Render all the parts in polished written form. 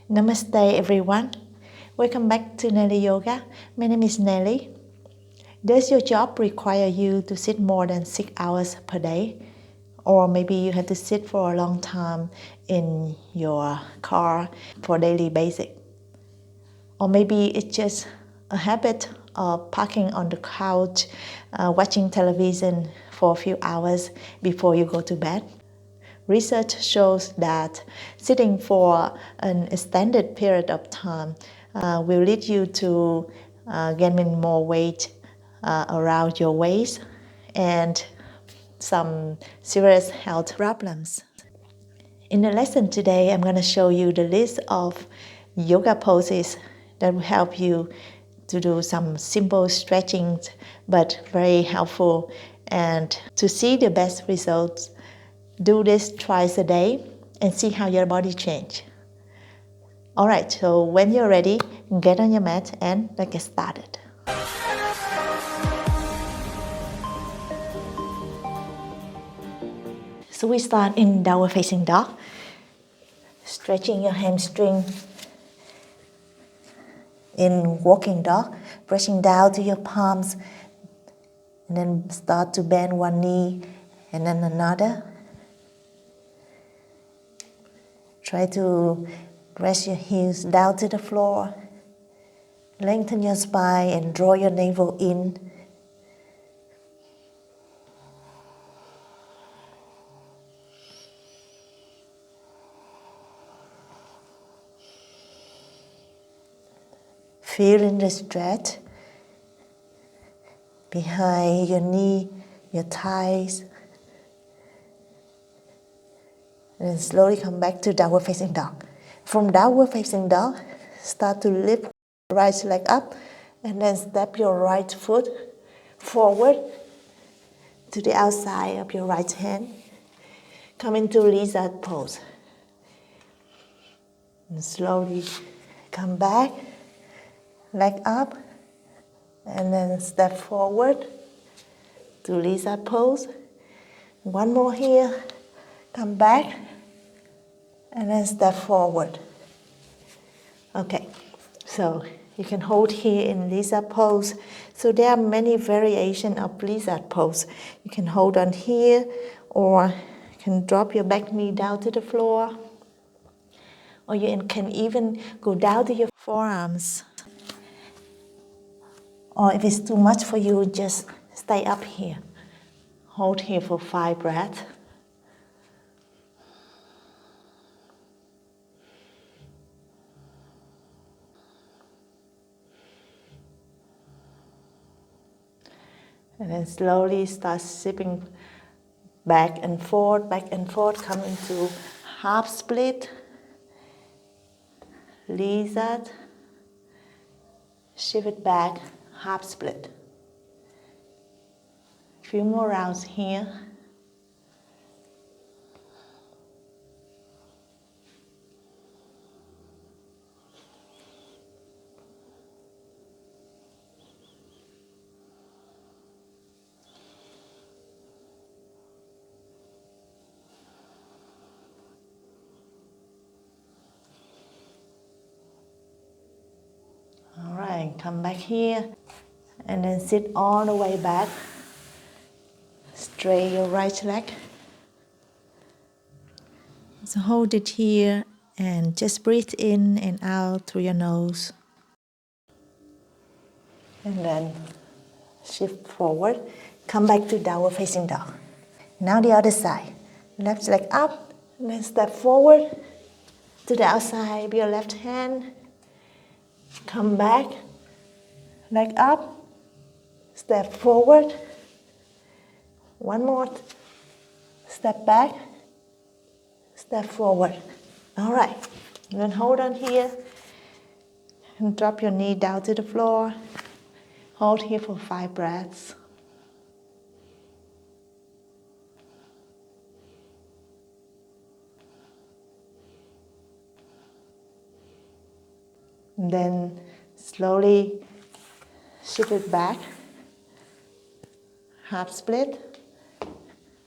Namaste everyone. Welcome back to Nelly Yoga. My name is Nelly. Does your job require you to sit more than 6 hours per day? Or maybe you have to sit for a long time in your car for daily basic. Or maybe it's just a habit of parking on the couch, watching television for a few hours before you go to bed. Research shows that sitting for an extended period of time will lead you to gaining more weight around your waist and some serious health problems. In the lesson today, I'm going to show you the list of yoga poses that will help you to do some simple stretching but very helpful, and to see the best results, do this twice a day and see how your body changes. Alright, so when you're ready, get on your mat and let's get started. So we start in downward facing dog, stretching your hamstring. In walking dog, pressing down to your palms, and then start to bend one knee and then another. Try to press your heels down to the floor. Lengthen your spine and draw your navel in. Feeling the stretch behind your knee, your thighs. And then slowly come back to downward facing dog. From downward facing dog, start to lift right leg up and then step your right foot forward to the outside of your right hand. Come into lizard pose. And slowly come back, leg up, and then step forward to lizard pose. One more here, come back, and then step forward. Okay, so you can hold here in lizard pose. So there are many variations of lizard pose. You can hold on here, or you can drop your back knee down to the floor, or you can even go down to your forearms. Or if it's too much for you, just stay up here. Hold here for 5 breaths. And then slowly start sipping back and forth, come into half split, lizard, shift it back, half split. A few more rounds here. Alright, come back here and then sit all the way back. Straight your right leg. So hold it here and just breathe in and out through your nose. And then shift forward. Come back to downward facing dog. Now the other side. Left leg up, and then step forward to the outside with your left hand. Come back, leg up, step forward. One more, step back, step forward. All right, and then hold on here and drop your knee down to the floor. Hold here for 5 breaths. And then slowly shift it back, half split,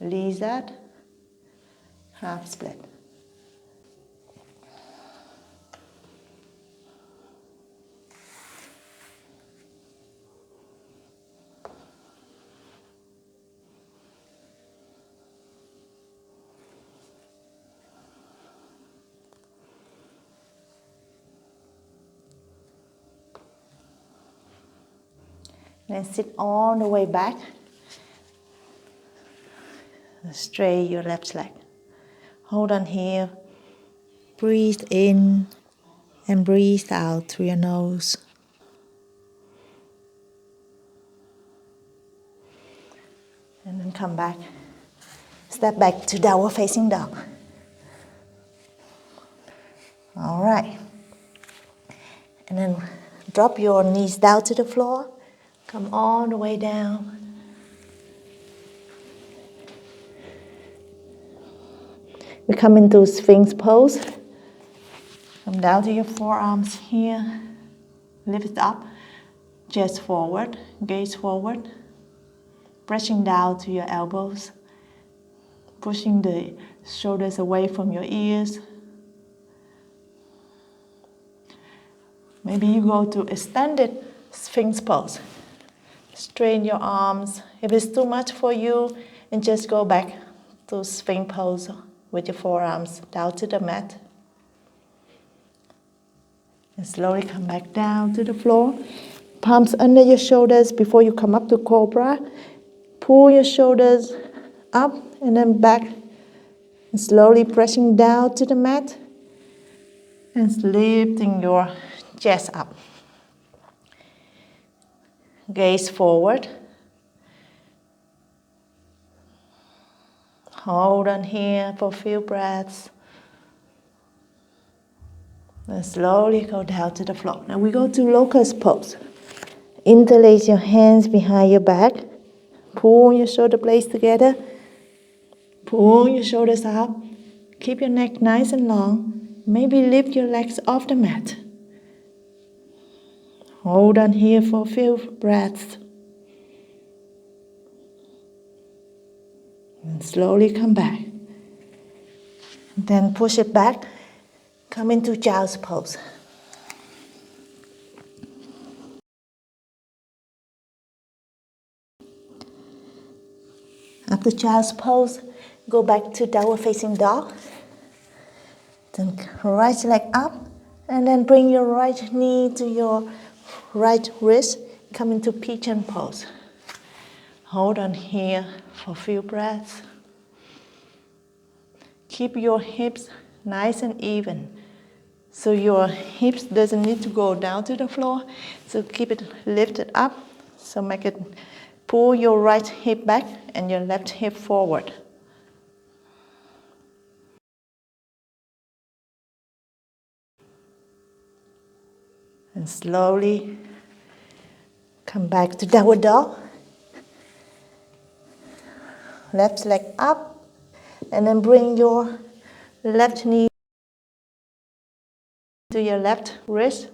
lizard, half split. Then sit all the way back. Straight your left leg. Hold on here. Breathe in and breathe out through your nose. And then come back. Step back to downward facing dog. All right. And then drop your knees down to the floor. Come all the way down. We come into Sphinx pose. Come down to your forearms here. Lift it up. Chest forward. Gaze forward. Pressing down to your elbows. Pushing the shoulders away from your ears. Maybe you go to extended Sphinx pose. Straighten your arms. If it's too much for you, and just go back to Sphinx pose with your forearms down to the mat. And slowly come back down to the floor. Palms under your shoulders before you come up to Cobra. Pull your shoulders up and then back. And slowly pressing down to the mat. And lifting your chest up. Gaze forward. Hold on here for a few breaths. And slowly go down to the floor. Now we go to locust pose. Interlace your hands behind your back. Pull your shoulder blades together. Pull your shoulders up. Keep your neck nice and long. Maybe lift your legs off the mat. Hold on here for a few breaths. And slowly come back. Then push it back. Come into child's pose. After child's pose, go back to downward facing dog. Then right leg up. And then bring your right knee to your right wrist. Come into pigeon pose. Hold on here for a few breaths. Keep your hips nice and even. So your hips doesn't need to go down to the floor. So keep it lifted up. So make it, pull your right hip back and your left hip forward. And slowly come back to downward dog. Left leg up. And then bring your left knee to your left wrist.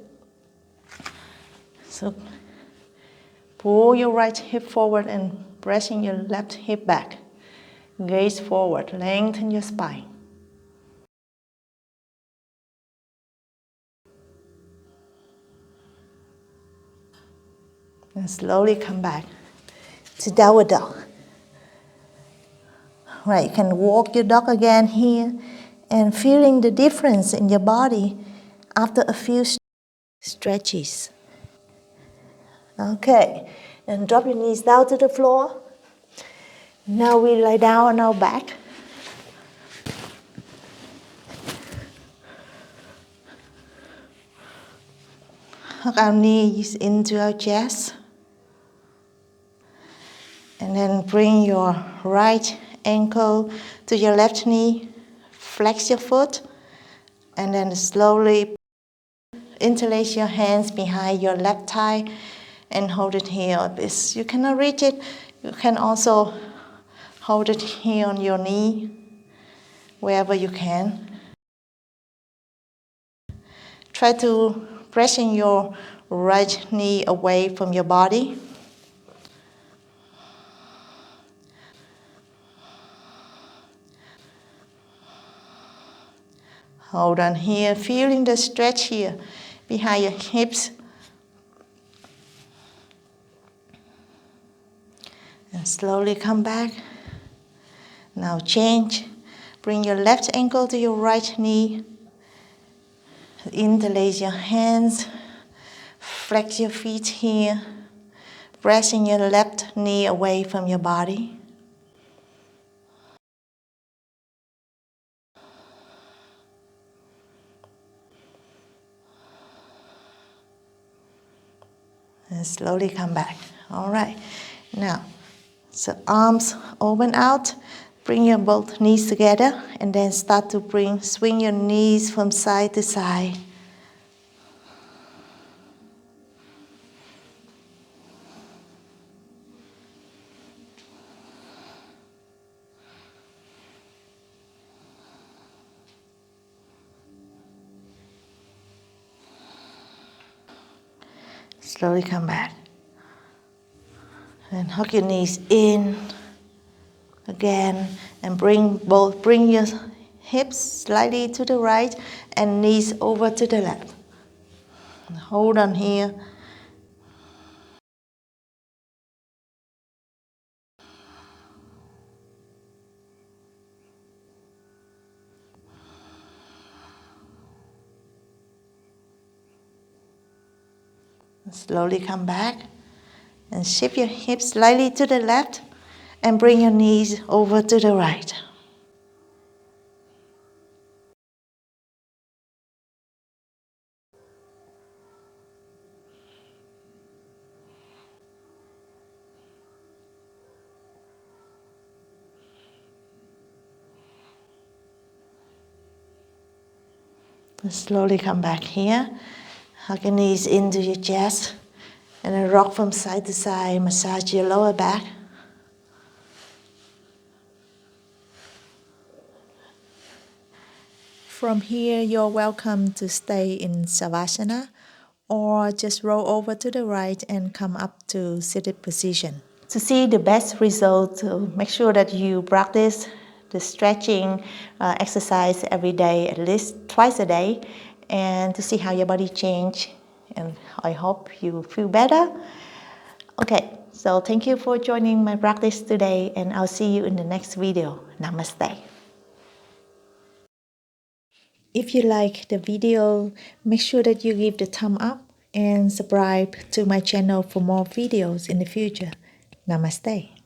So pull your right hip forward and pressing your left hip back. Gaze forward, lengthen your spine. And slowly come back to downward dog. Right, you can walk your dog again here and feeling the difference in your body after a few stretches. Okay, and drop your knees down to the floor. Now we lie down on our back. Hug our knees into our chest. And then bring your right ankle to your left knee. Flex your foot. And then slowly interlace your hands behind your left thigh and hold it here. If you cannot reach it, you can also hold it here on your knee, wherever you can. Try to pressing your right knee away from your body. Hold on here, feeling the stretch here behind your hips. And slowly come back. Now change. Bring your left ankle to your right knee. Interlace your hands. Flex your feet here. pressing your left knee away from your body. And slowly come back. All right. Now, so arms open out. Bring your both knees together and then start to swing your knees from side to side. Slowly come back. And hug your knees in again and bring your hips slightly to the right and knees over to the left. Hold on here. Slowly come back and shift your hips slightly to the left and bring your knees over to the right. And slowly come back here. Hug your knees into your chest and then rock from side to side. Massage your lower back. From here, you're welcome to stay in savasana or just roll over to the right and come up to seated position. To see the best result, make sure that you practice the stretching exercise every day, at least twice a day, and to see how your body change. And I hope you feel better. Okay, so thank you for joining my practice today, and I'll see you in the next video. Namaste. If you like the video, make sure that you give the thumb up and subscribe to my channel for more videos in the future. Namaste.